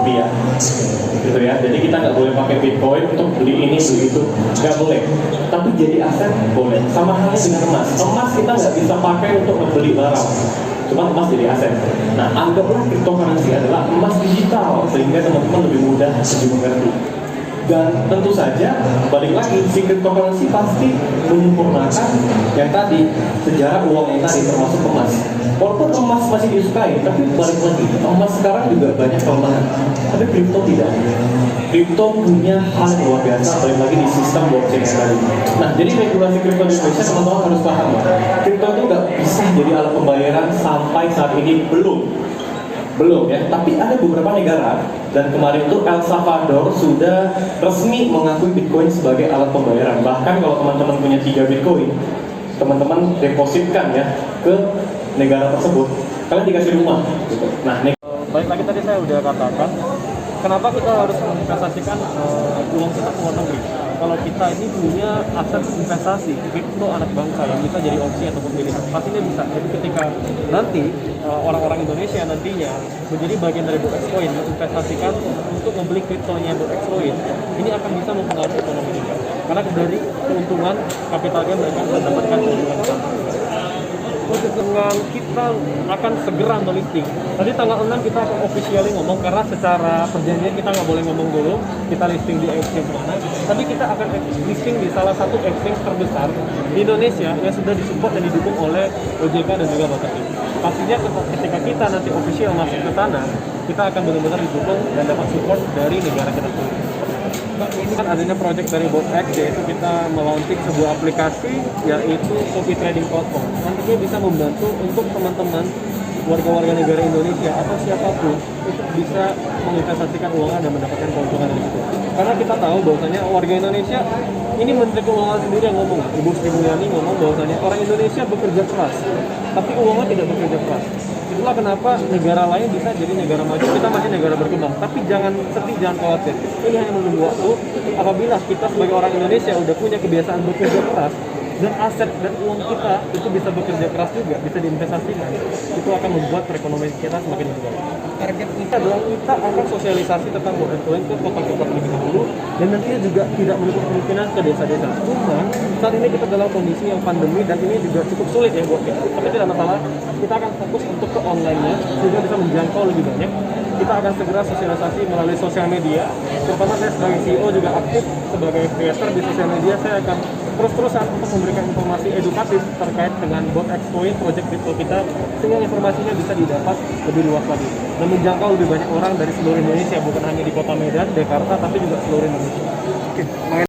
rupiah, gitu ya. Jadi kita nggak boleh pakai Bitcoin untuk beli ini beli itu, nggak boleh. Tapi jadi aset boleh. Sama halnya dengan emas. Emas kita nggak bisa pakai untuk membeli barang, cuma emas jadi aset. Nah, anggaplah cryptocurrency adalah emas digital sehingga teman-teman lebih mudah lebih mengerti. Dan tentu saja balik lagi si cryptocurrency pasti menyempurnakan yang tadi sejarah uang yang tadi termasuk emas. Walaupun emas masih disukai, tapi balik lagi emas sekarang juga banyak kelemahan. Tapi kripto tidak. Kripto punya hal yang luar biasa, balik lagi di sistem blockchain yang tadi. Nah, jadi regulasi kripto di Indonesia teman-teman harus paham. Kripto itu nggak bisa jadi alat pembayaran sampai saat ini belum ya, tapi ada beberapa negara dan kemarin itu El Salvador sudah resmi mengakui Bitcoin sebagai alat pembayaran. Bahkan kalau teman-teman punya 3 Bitcoin, teman-teman depositkan ya ke negara tersebut, kalian dikasih rumah gitu. Nah, balik lagi tadi saya udah katakan, kenapa kita harus investasikan uang kita ke luar negeri? Kalau kita ini punya aset investasi, kripto anak bangsa yang bisa jadi opsi ataupun pilihan, pastinya bisa. Jadi ketika nanti orang-orang Indonesia nantinya menjadi bagian dari Boxcoin, investasikan untuk membeli kriptonya Boxcoin, ini akan bisa mempengaruhi ekonomi juga. Karena dari keuntungan kapitalnya mereka akan mendapatkan keuntungan besar. Dengan kita akan segera melisting. Tadi tanggal 6 kita akan officially ngomong, karena secara perjanjian kita nggak boleh ngomong dulu kita listing di exchange mana. Tapi kita akan listing di salah satu exchange terbesar di Indonesia yang sudah disupport dan didukung oleh OJK dan juga Bapepti. Pastinya ketika kita nanti official masuk ke sana, kita akan benar-benar didukung dan dapat support dari negara kita sendiri. Ini kan adanya project dari BotX, yaitu kita melaunching sebuah aplikasi yaitu copy trading platform. Nantinya bisa membantu untuk teman-teman warga-warga negara Indonesia atau siapapun untuk bisa menginvestasikan uangnya dan mendapatkan keuntungan dari situ. Karena kita tahu bahwasanya warga Indonesia, ini Menteri Keuangan sendiri yang ngomong, Ibu Sri Mulyani ngomong bahwasanya orang Indonesia bekerja keras, tapi uangnya tidak bekerja keras. Itulah kenapa negara lain bisa jadi negara maju, kita masih negara berkembang. Tapi jangan sedih, jangan khawatir. Ini hanya menunggu waktu. Apabila kita sebagai orang Indonesia udah punya kebiasaan bekerja keras, dan aset dan uang kita itu bisa bekerja keras juga, bisa diinvestasikan, itu akan membuat perekonomian kita semakin baik. Target kita adalah kita akan sosialisasi tentang Boxcoin ke kota-kota terlebih dahulu, dan nantinya juga tidak menutup kemungkinan ke desa-desa. Cuman saat ini kita dalam kondisi yang pandemi dan ini juga cukup sulit ya buat kita. Tapi tidak masalah, kita akan fokus untuk ke online-nya sehingga bisa menjangkau lebih banyak. Kita akan segera sosialisasi melalui sosial media. Terutama saya sebagai CEO juga aktif sebagai creator di sosial media. Saya akan terus-terusan untuk memberikan informasi edukatif terkait dengan Boxcoin, project crypto kita, sehingga informasinya bisa didapat lebih luas lagi dan menjangkau lebih banyak orang dari seluruh Indonesia, bukan hanya di kota Medan, Jakarta, tapi juga seluruh Indonesia. Oke.